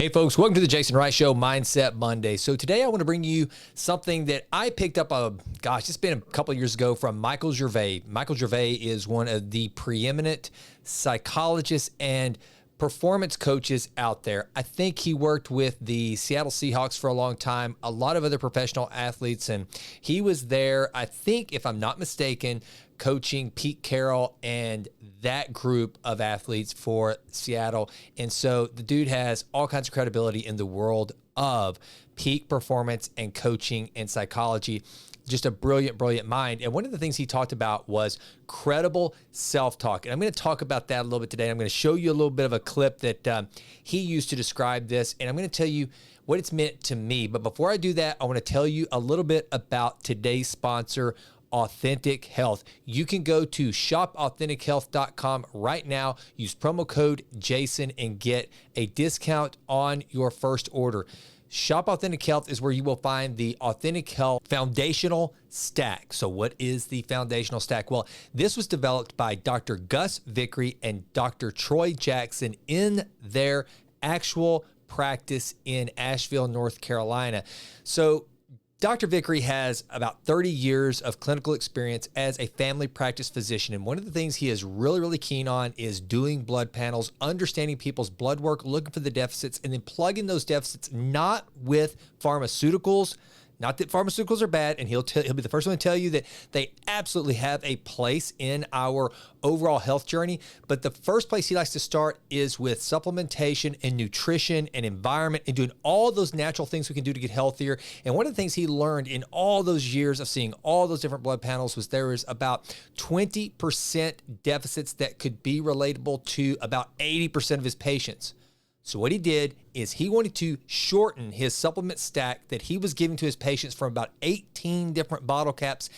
Hey folks, welcome to the Jason Wright Show, Mindset Monday. So today I want to bring you something that I picked up, it's been a couple of years ago from Michael Gervais. Michael Gervais is one of the preeminent psychologists and performance coaches out there. I think he worked with the Seattle Seahawks for a long time, a lot of other professional athletes, and he was there, I think, if I'm not mistaken, coaching Pete Carroll and that group of athletes for Seattle. And so the dude has all kinds of credibility in the world of peak performance and coaching and psychology. Just a brilliant, brilliant mind. And one of the things he talked about was credible self-talk. And I'm going to talk about that a little bit today. I'm going to show you a little bit of a clip that he used to describe this. And I'm going to tell you what it's meant to me. But before I do that, I want to tell you a little bit about today's sponsor, Authentic Health. You can go to shopauthentic.health.com right now, use promo code Jason and get a discount on your first order. Shop Authentic Health is where you will find the Authentic Health Foundational Stack. So what is the Foundational Stack? Well, this was developed by Dr. Gus Vickery and Dr. Troy Jackson in their actual practice in Asheville, North Carolina. So Dr. Vickery has about 30 years of clinical experience as a family practice physician. And one of the things he is really, really keen on is doing blood panels, understanding people's blood work, looking for the deficits, and then plugging those deficits, not with pharmaceuticals. Not that pharmaceuticals are bad, and he'll be the first one to tell you that they absolutely have a place in our overall health journey. But the first place he likes to start is with supplementation and nutrition and environment and doing all those natural things we can do to get healthier. And one of the things he learned in all those years of seeing all those different blood panels was there was about 20% deficits that could be relatable to about 80% of his patients. So what he did is he wanted to shorten his supplement stack that he was giving to his patients from about 18 different bottle caps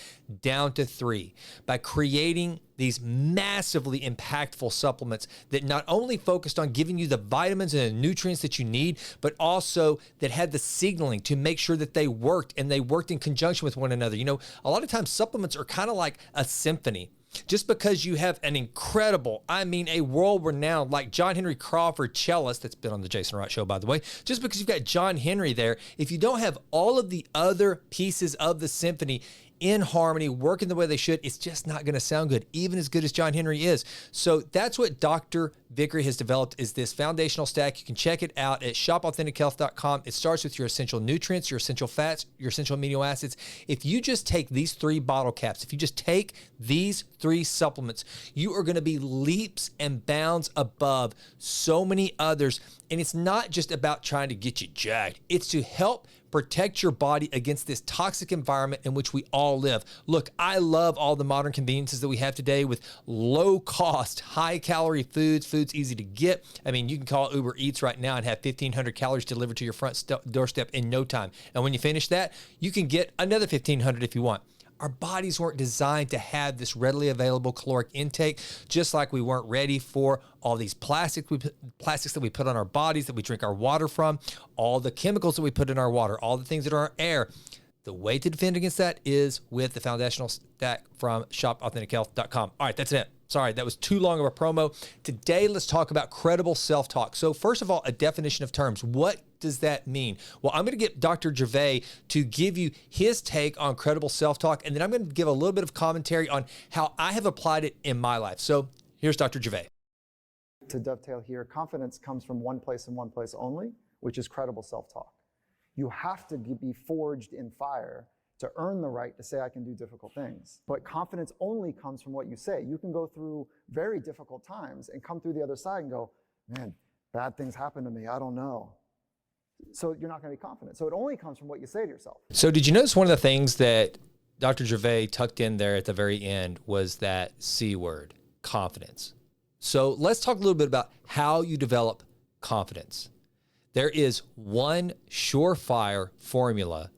down to 3 by creating these massively impactful supplements that not only focused on giving you the vitamins and the nutrients that you need, but also that had the signaling to make sure that they worked and they worked in conjunction with one another. You know, a lot of times supplements are kind of like a symphony. Just because you have an incredible, a world-renowned, like John Henry Crawford cellist, that's been on the Jason Wright Show, by the way, just because you've got John Henry there, if you don't have all of the other pieces of the symphony in harmony, working the way they should, it's just not going to sound good, even as good as John Henry is. So that's what Dr. Vickery has developed, is this foundational stack. You can check it out at shopauthentic.health.com. It starts with your essential nutrients, your essential fats, your essential amino acids. If you just take these 3 bottle caps, if you just take these 3 supplements, you are going to be leaps and bounds above so many others. And it's not just about trying to get you jacked. It's to help protect your body against this toxic environment in which we all live. Look, I love all the modern conveniences that we have today with low cost, high calorie foods easy to get. I mean, you can call Uber Eats right now and have 1,500 calories delivered to your front doorstep in no time. And when you finish that, you can get another 1,500 if you want. Our bodies weren't designed to have this readily available caloric intake, just like we weren't ready for all these plastics that we put on our bodies, that we drink our water from, all the chemicals that we put in our water, all the things that are in our air. The way to defend against that is with the foundational stack from shopauthentic.health.com. All right, that's it. Sorry, that was too long of a promo. Today, let's talk about credible self-talk. So first of all, a definition of terms. What does that mean? Well, I'm going to get Dr. Gervais to give you his take on credible self-talk, and then I'm going to give a little bit of commentary on how I have applied it in my life. So here's Dr. Gervais. To dovetail here, confidence comes from one place and one place only, which is credible self-talk. You have to be forged in fire to earn the right to say I can do difficult things. But confidence only comes from what you say. You can go through very difficult times and come through the other side and go, man, bad things happen to me, I don't know. So you're not going to be confident. So it only comes from what you say to yourself. So did you notice one of the things that Dr. Gervais tucked in there at the very end was that C word, confidence. So let's talk a little bit about how you develop confidence. There is one surefire formula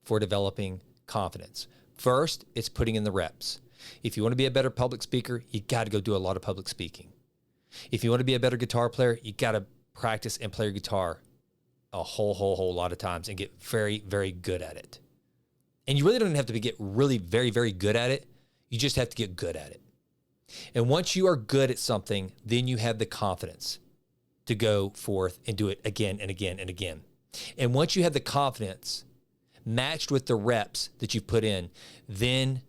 for developing confidence. First, it's putting in the reps. If you want to be a better public speaker, you got to go do a lot of public speaking. If you want to be a better guitar player, you got to practice and play your guitar a whole lot of times and get very, very good at it. And you really don't have to get really very, very good at it. You just have to get good at it. And once you are good at something, then you have the confidence to go forth and do it again and again and again. And once you have the confidence matched with the reps that you've put in, then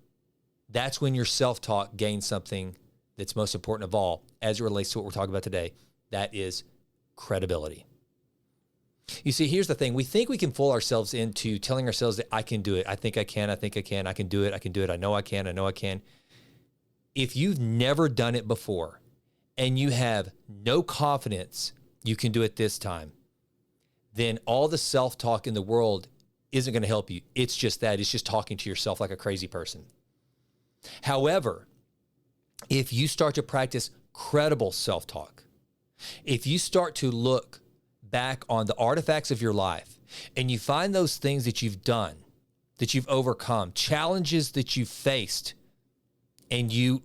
that's when your self-talk gains something that's most important of all as it relates to what we're talking about today. That is credibility. You see, here's the thing. We think we can fool ourselves into telling ourselves that I can do it. I think I can. I think I can. I can do it. I can do it. I know I can. I know I can. If you've never done it before and you have no confidence you can do it this time, then all the self-talk in the world isn't going to help you. It's just that. It's just talking to yourself like a crazy person. However, if you start to practice credible self-talk, if you start to look back on the artifacts of your life and you find those things that you've done, that you've overcome, challenges that you've faced, and you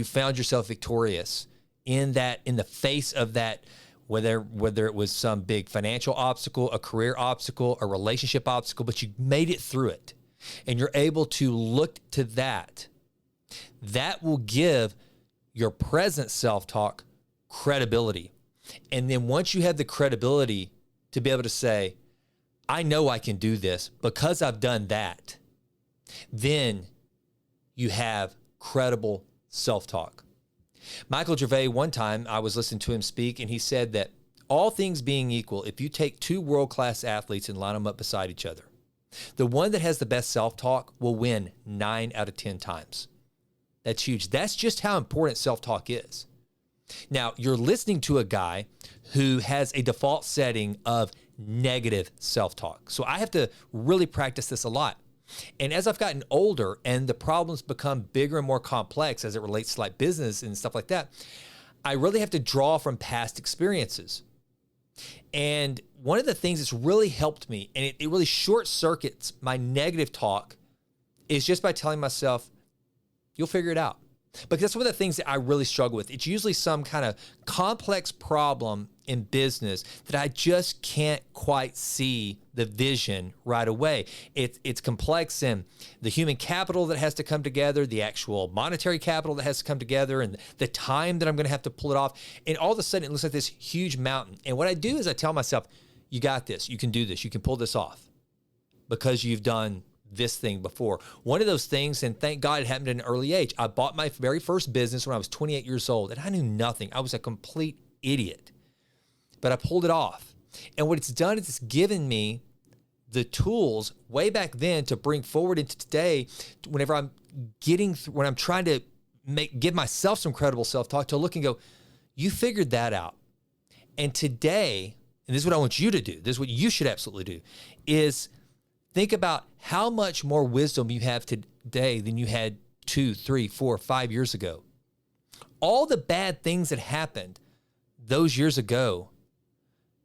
found yourself victorious in the face of that, whether it was some big financial obstacle, a career obstacle, a relationship obstacle, but you made it through it, and you're able to look to that, that will give your present self-talk credibility. And then once you have the credibility to be able to say, I know I can do this because I've done that, then you have credible self-talk. Michael Gervais, one time I was listening to him speak, and he said that all things being equal, if you take two world-class athletes and line them up beside each other, the one that has the best self-talk will win 9 out of 10 times. That's huge. That's just how important self-talk is. Now, you're listening to a guy who has a default setting of negative self-talk. So I have to really practice this a lot. And as I've gotten older and the problems become bigger and more complex as it relates to like business and stuff like that, I really have to draw from past experiences. And one of the things that's really helped me, and it really short circuits my negative talk, is just by telling myself, you'll figure it out. Because that's one of the things that I really struggle with. It's usually some kind of complex problem in business that I just can't quite see the vision right away. It's complex in the human capital that has to come together, the actual monetary capital that has to come together, and the time that I'm going to have to pull it off. And all of a sudden, it looks like this huge mountain. And what I do is I tell myself, you got this. You can do this. You can pull this off because you've done this thing before. One of those things, and thank God it happened at an early age. I bought my very first business when I was 28 years old, and I knew nothing. I was a complete idiot, but I pulled it off. And what it's done is it's given me the tools way back then to bring forward into today, whenever I'm when I'm trying to give myself some credible self-talk, to look and go, you figured that out. And today, and this is what I want you to do, this is what you should absolutely do, is think about how much more wisdom you have today than you had 2, 3, 4, 5 years ago. All the bad things that happened those years ago,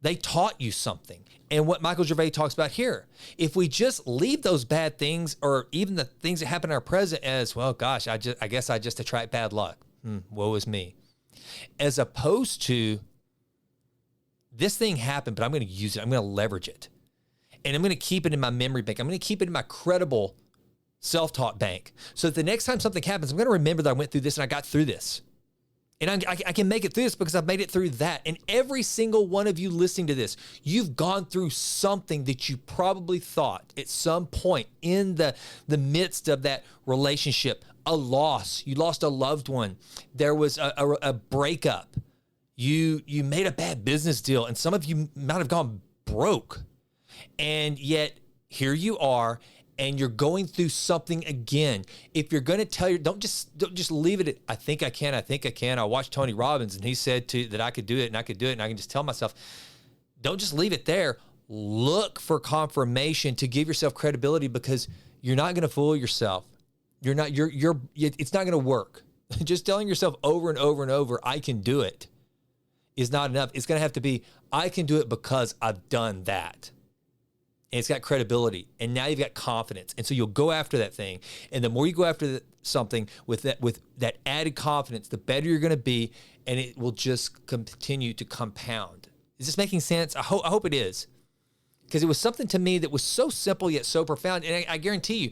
they taught you something. And what Michael Gervais talks about here, if we just leave those bad things, or even the things that happen in our present as, well, gosh, I guess I just attract bad luck. Woe is me. As opposed to, this thing happened, but I'm going to use it. I'm going to leverage it. And I'm going to keep it in my memory bank. I'm going to keep it in my credible self-talk bank. So that the next time something happens, I'm going to remember that I went through this and I got through this. And I can make it through this because I've made it through that. And every single one of you listening to this, you've gone through something that you probably thought at some point in the midst of that relationship, a loss. You lost a loved one. There was a breakup. You made a bad business deal, and some of you might have gone broke. And yet here you are, and you're going through something again. If you're going to tell don't just leave it at, I think I can. I watched Tony Robbins, and he said that I could do it, and I could do it, and I can just tell myself, don't just leave it there. Look for confirmation to give yourself credibility, because you're not going to fool yourself. It's not going to work. Just telling yourself over and over and over, I can do it, is not enough. It's going to have to be, I can do it because I've done that. And it's got credibility, and now you've got confidence. And so you'll go after that thing. And the more you go after something with that added confidence, the better you're going to be, and it will just continue to compound. Is this making sense? I hope it is, because it was something to me that was so simple yet so profound. And I guarantee you,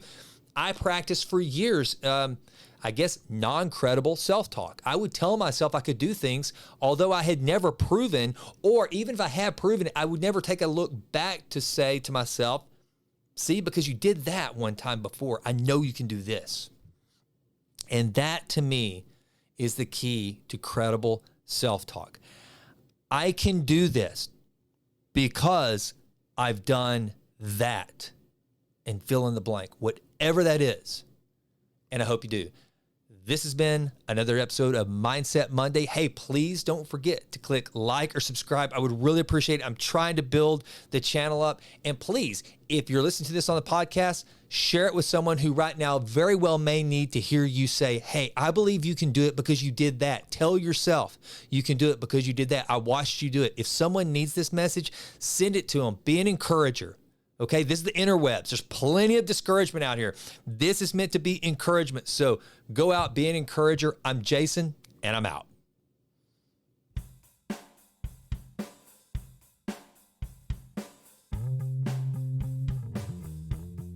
I practiced for years. I I guess, non-credible self-talk. I would tell myself I could do things, although I had never proven, or even if I had proven it, I would never take a look back to say to myself, see, because you did that one time before, I know you can do this. And that, to me, is the key to credible self-talk. I can do this because I've done that, and fill in the blank, whatever that is. And I hope you do. This has been another episode of Mindset Monday. Hey, please don't forget to click like or subscribe. I would really appreciate it. I'm trying to build the channel up. And please, if you're listening to this on the podcast, share it with someone who right now very well may need to hear you say, hey, I believe you can do it because you did that. Tell yourself you can do it because you did that. I watched you do it. If someone needs this message, send it to them. Be an encourager. Okay, this is the interwebs. There's plenty of discouragement out here. This is meant to be encouragement. So go out, be an encourager. I'm Jason, and I'm out.